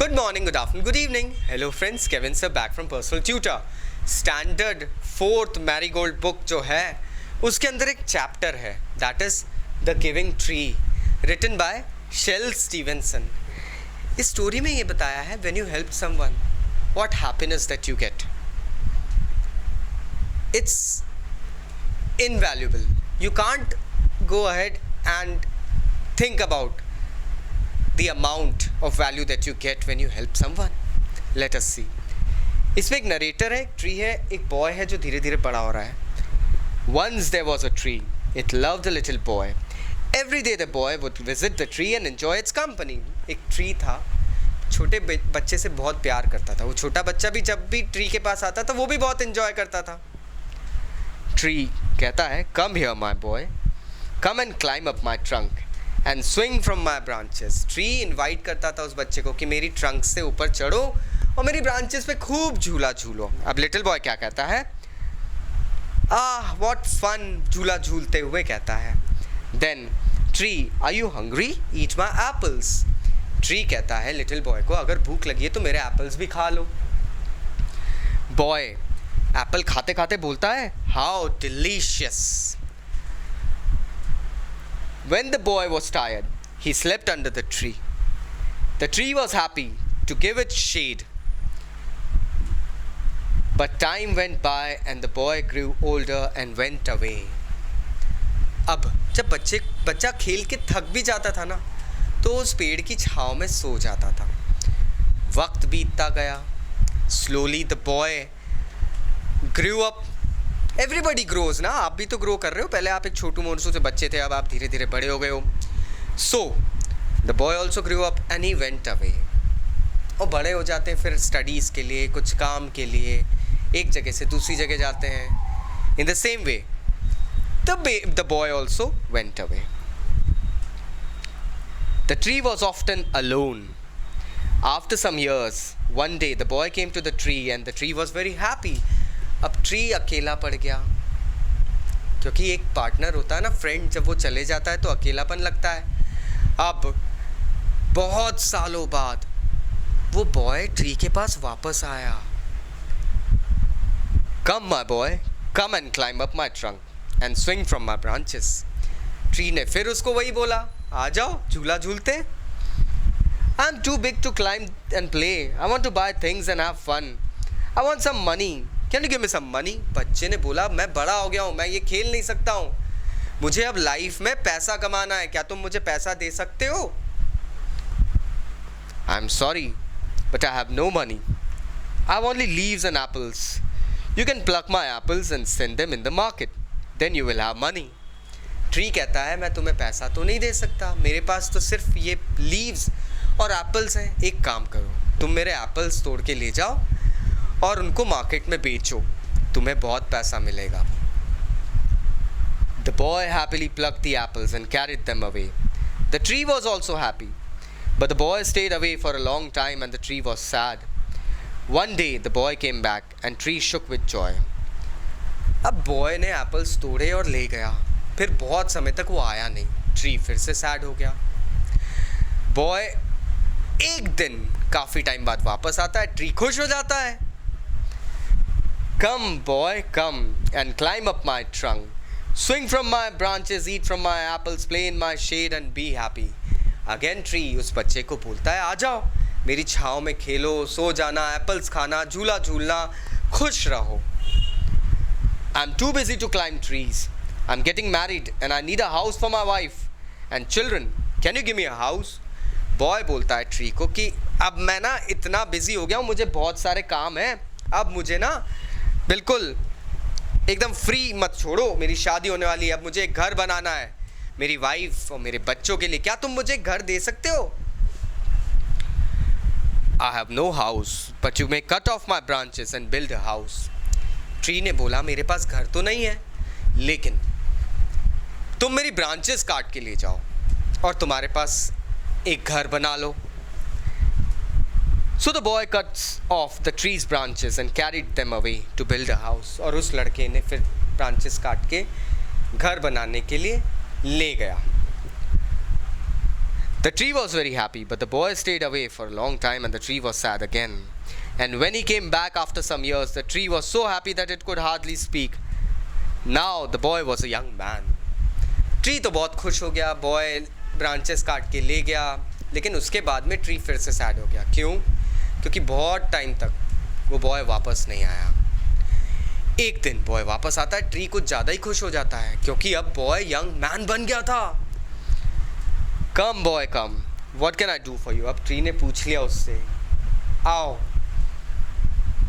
Good morning, good afternoon, good evening. Hello friends, Kevin sir back from Personal Tutor. Standard 4th Marigold book जो है उसके अंदर एक chapter है that is The Giving Tree written by Shel Stevenson. इस story में ये बताया है when you help someone, what happiness that you get. It's invaluable. You can't go ahead and think about the amount of value that you get when you help someone. Let us see. इसमें एक narrator है, एक tree है, एक boy है जो धीरे धीरे बड़ा हो रहा है. Once there was a tree. It loved a little boy. Every day the boy would visit the tree and enjoy its company. एक ट्री था, छोटे बच्चे से बहुत प्यार करता था. वो छोटा बच्चा भी जब भी ट्री के पास आता था वो भी बहुत एंजॉय करता था. ट्री कहता है, Come here my boy. Come and climb up my trunk and swing from my branches. Tree invite करता था उस बच्चे को कि मेरी ट्रंक से ऊपर चढ़ो और मेरी ब्रांचेस पे खूब झूला झूलो. अब लिटिल बॉय क्या कहता है? व्हाट फन, झूला झूलते हुए कहता है. Then tree, are you hungry? Eat my apples. Tree कहता है लिटिल बॉय को, अगर भूख लगी है तो मेरे एप्पल्स भी खा लो. बॉय एप्पल खाते खाते बोलता है, how delicious. When the boy was tired, he slept under the tree. The tree was happy to give it shade. But time went by and the boy grew older and went away. अब जब बच्चा खेल के थक भी जाता था ना, तो उस पेड़ की छांव में सो जाता था. वक्त बीतता गया. Slowly the boy grew up. Everybody grows ना, आप भी तो ग्रो कर रहे हो. पहले आप एक छोटू मोटू से बच्चे थे, अब आप धीरे धीरे बड़े हो गए हो. So the boy also grow up and he went away. और बड़े हो जाते हैं फिर स्टडीज़ के लिए, कुछ काम के लिए एक जगह से दूसरी जगह जाते हैं. In the same way the boy also went away. The tree was often alone. After some years one day the boy came to the tree and the tree was very happy. अब tree अकेला पड़ गया, क्योंकि एक partner होता है ना, friend, जब वो चले जाता है तो अकेलापन लगता है. अब बहुत सालों बाद वो बॉय ट्री के पास वापस आया. Come my boy, come and climb up my trunk and swing from my branches. Tree ने फिर उसको वही बोला, आ जाओ झूला झूलते. I am too big to climb and play. I want to buy things and have fun. I want some money. Can you give me some money? बच्चे ने बोला, मैं बड़ा हो गया हूँ, मैं ये खेल नहीं सकता हूँ, मुझे अब लाइफ में पैसा कमाना है, क्या तुम मुझे पैसा दे सकते हो? I am sorry but I have no money. I have only leaves and apples. You can pluck my apples and send them in the market, then you will have money. Tree कहता है, मैं तुम्हें पैसा तो नहीं दे सकता, मेरे पास तो सिर्फ ये लीव्स और एप्पल्स हैं. एक काम करो, तुम मेरे एप्पल्स तोड़ के ले जाओ और उनको मार्केट में बेचो, तुम्हें बहुत पैसा मिलेगा. The boy happily plucked the apples and carried them away. The tree was also happy, but the boy stayed away for a long time and the tree was sad. One day the boy came back and tree shook with joy. अब boy ने apples तोड़े और ले गया. फिर बहुत समय तक वो आया नहीं. ट्री फिर से सैड हो गया. बॉय एक दिन काफ़ी टाइम बाद वापस आता है. ट्री खुश हो जाता है. Come boy, come and climb up my trunk. Swing from my branches, eat from my apples, play in my shade and be happy. Again tree उस बच्चे को बोलता है, आ जाओ मेरी छाँव में खेलो, सो जाना, एप्पल्स खाना, झूला झूलना, खुश रहो. I'm too busy to climb trees. I'm getting married and I need a house for my wife and children. Can you give me a house? Boy बोलता है ट्री को कि अब मैं ना इतना बिजी हो गया हूँ, मुझे बहुत सारे काम हैं, अब मुझे ना बिल्कुल एकदम फ्री मत छोड़ो, मेरी शादी होने वाली है, अब मुझे एक घर बनाना है मेरी वाइफ और मेरे बच्चों के लिए, क्या तुम मुझे घर दे सकते हो? I have no house but you may cut off my branches and build a house. Tree ने बोला, मेरे पास घर तो नहीं है, लेकिन तुम मेरी ब्रांचेस काट के ले जाओ और तुम्हारे पास एक घर बना लो. So the boy cuts off the tree's branches and carried them away to build a house. और उस लड़के ने फिर ब्रांचेस काट के घर बनाने के लिए ले गया. The tree was very happy, but the boy stayed away for a long time and the tree was sad again. And when he came back after some years, the tree was so happy that it could hardly speak. Now the boy was a young man. Tree तो बहुत खुश हो गया, boy branches काट के ले गया, लेकिन उसके बाद में ट्री फिर से सैड हो गया. क्यों? क्योंकि बहुत टाइम तक वो बॉय वापस नहीं आया. एक दिन बॉय वापस आता है, ट्री कुछ ज़्यादा ही खुश हो जाता है क्योंकि अब बॉय यंग मैन बन गया था. Come boy come, what can I do for you. अब ट्री ने पूछ लिया उससे, आओ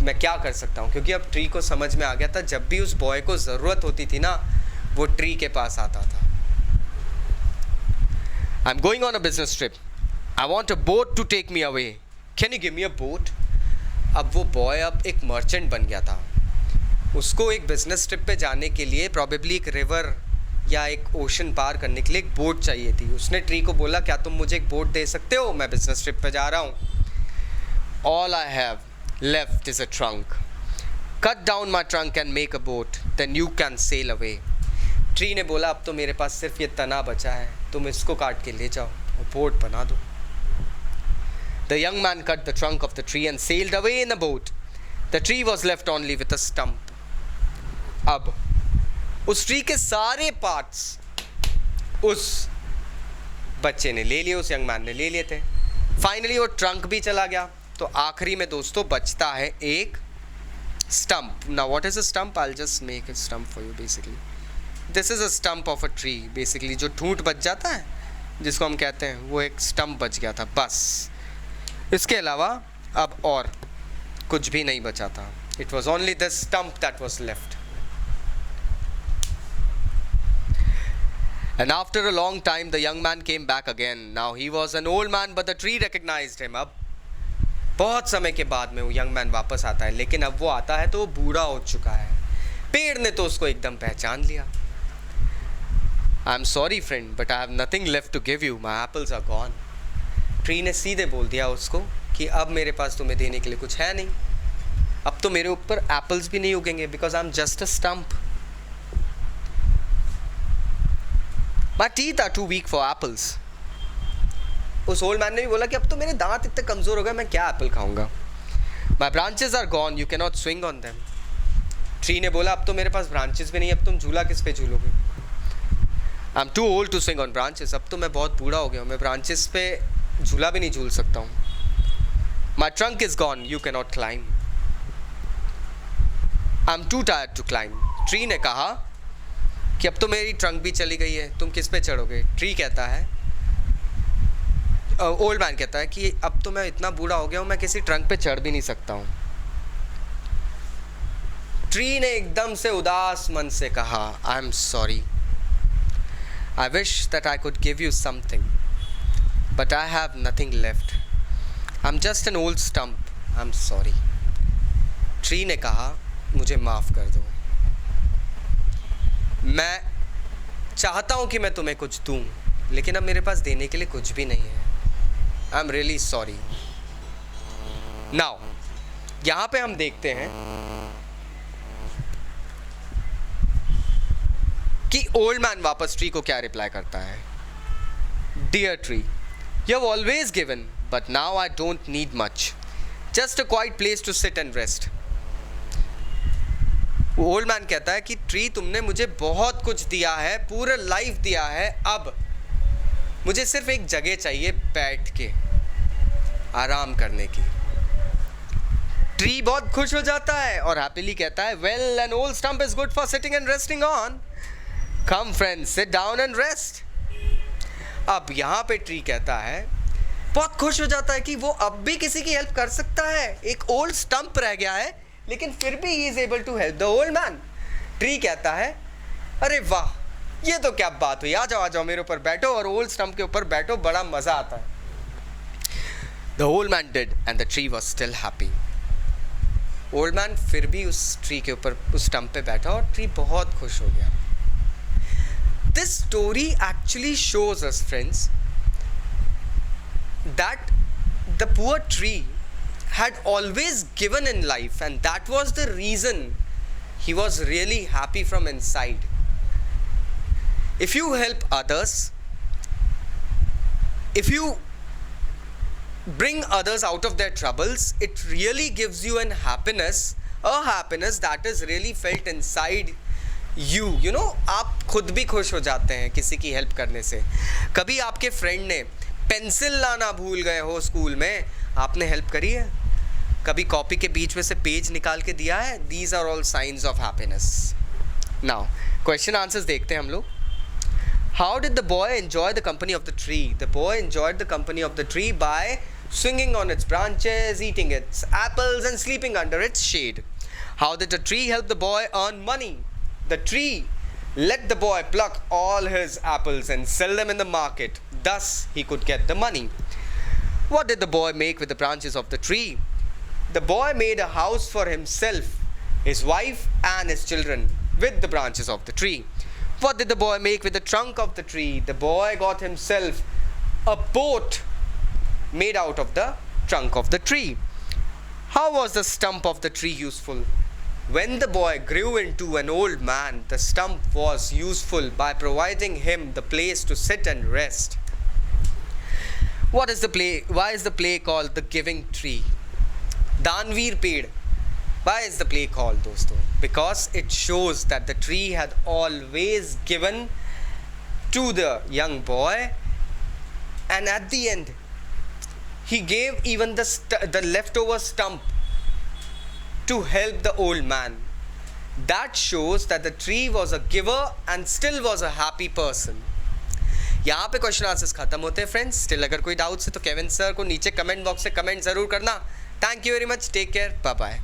मैं क्या कर सकता हूँ, क्योंकि अब ट्री को समझ में आ गया था जब भी उस बॉय को ज़रूरत होती थी ना, वो ट्री के पास आता था. I am going on a business trip, I want a boat to take me away, can you give me a boat. अब वो बॉय अब एक मर्चेंट बन गया था. उसको एक बिजनेस ट्रिप पे जाने के लिए प्रॉबेबली एक रिवर या एक ओशन पार करने के लिए एक बोट चाहिए थी. उसने ट्री को बोला, क्या तुम मुझे एक बोट दे सकते हो, मैं बिजनेस ट्रिप पे जा रहा हूँ. All I have left is a trunk. Cut down my trunk and make a boat, then you can sail away. Tree ने बोला, अब तो मेरे पास सिर्फ ये तना बचा है, तुम इसको काट के ले जाओ और बोट बना दो. The young man cut the trunk of the tree and sailed away in a boat. The tree was left only with a stump. अब उस ट्री के सारे पार्ट्स उस बच्चे ने ले लिए, उस यंग मैन ने ले लिए थे. फाइनली वो ट्रंक भी चला गया. तो आखिरी में दोस्तों बचता है एक stump. Now what is a stump? I will just make a stump for you. Basically this is a stump of a tree. Basically जो ठूंठ बच जाता है जिसको हम कहते हैं, वो एक स्टंप बच गया था बस. इसके अलावा अब और कुछ भी नहीं बचा था. It was only the stump that was left. And after a long time the young man came back again. Now he was an old man but the tree recognized him. अब बहुत समय के बाद में वो यंग मैन वापस आता है, लेकिन अब वो आता है तो वो बूढ़ा हो चुका है. पेड़ ने तो उसको एकदम पहचान लिया. I am sorry friend but I have nothing left to give you, my apples are gone. Tree ने सीधे बोल दिया उसको कि अब मेरे पास तुम्हें देने के लिए कुछ है नहीं. अब तो मेरे ऊपर एप्पल्स भी नहीं उगेंगे because I am just a stump. My teeth are too weak for apples. उस ओल्ड मैन ने भी बोला कि अब तो मेरे दांत इतने कमज़ोर हो गए, मैं क्या एप्पल खाऊंगा. My branches are gone, you can not swing on them. Tree ने बोला, अब तो मेरे पास ब्रांचेस भी नहीं, अब तुम झूला किस पे झूलोगे. I am too old to swing on branches. अब तो मैं बहुत बूढ़ा हो गया हूँ, मैं ब्रांचेस पे झूला भी नहीं झूल सकता हूँ. My trunk is gone, you can not climb. I am too tired to climb. Tree ने कहा कि अब तो मेरी ट्रंक भी चली गई है, तुम किस पे चढ़ोगे. ट्री कहता है, ओल्ड मैन कहता है कि अब तो मैं इतना बूढ़ा हो गया हूँ, मैं किसी ट्रंक पे चढ़ भी नहीं सकता हूँ. ट्री ने एकदम से उदास मन से कहा, आई am sorry, I wish that I could give you something but I have nothing left. I am just an old stump, I am sorry. Tree ने कहा, मुझे माफ़ कर दो, मैं चाहता हूँ कि मैं तुम्हें कुछ दूँ, लेकिन अब मेरे पास देने के लिए कुछ भी नहीं है. I am really sorry. Now यहाँ पे हम देखते हैं कि ओल्ड मैन वापस ट्री को क्या रिप्लाई करता है. Dear tree, you have always given but now I don't need much, just a quiet place to sit and rest. Old man कहता है कि ट्री, तुमने मुझे बहुत कुछ दिया है, पूरा लाइफ दिया है, अब मुझे सिर्फ एक जगह चाहिए बैठ के आराम करने की. ट्री बहुत खुश हो जाता है और हैप्पीली कहता है, well an old stump is good for sitting and resting on. Come friends, sit down and rest. अब यहाँ पे ट्री कहता है, बहुत खुश हो जाता है कि वो अब भी किसी की हेल्प कर सकता है. एक ओल्ड स्टंप रह गया है लेकिन फिर भी he is able to help the old man. Tree कहता है, अरे वाह, ये तो क्या बात हुई, आ जाओ मेरे ऊपर बैठो और ओल्ड स्टंप के ऊपर बैठो, बड़ा मज़ा आता है. The old man did and the tree was still happy. Old man फिर भी उस ट्री के ऊपर, उस स्टंप पे बैठा और ट्री बहुत खुश हो गया. This story actually shows us friends that the poor tree had always given in life, and that was the reason he was really happy from inside. If you help others, if you bring others out of their troubles, it really gives you a happiness that is really felt inside you. You know, आप खुद भी खुश हो जाते हैं किसी की help करने से. कभी आपके फ्रेंड ने पेंसिल लाना भूल गए हो स्कूल में, आपने हेल्प करी है? कभी कॉपी के बीच में से पेज निकाल के दिया है? These are all science of happiness. Now question answers देखते हैं हम लोग. How did the boy enjoy the company of the tree? The boy enjoyed the company of the tree by swinging on its branches, eating its apples, and sleeping under its shade. How did the tree help the boy earn money? The tree let the boy pluck all his apples and sell them in the market. Thus, he could get the money. What did the boy make with the branches of the tree? The boy made a house for himself, his wife, and his children with the branches of the tree. What did the boy make with the trunk of the tree? The boy got himself a boat made out of the trunk of the tree. How was the stump of the tree useful? When the boy grew into an old man, the stump was useful by providing him the place to sit and rest. What is the play? Why is the play called the giving tree? Danveer Ped. Why is the play called, dosto? Because it shows that the tree had always given to the young boy, and at the end he gave even the leftover stump to help the old man. That shows that the tree was a giver and still was a happy person. यहाँ पे question answers खत्म होते हैं friends. Still अगर कोई doubts है तो Kevin sir को नीचे कमेंट बॉक्स से कमेंट ज़रूर करना. Thank you very much. Take care. Bye bye.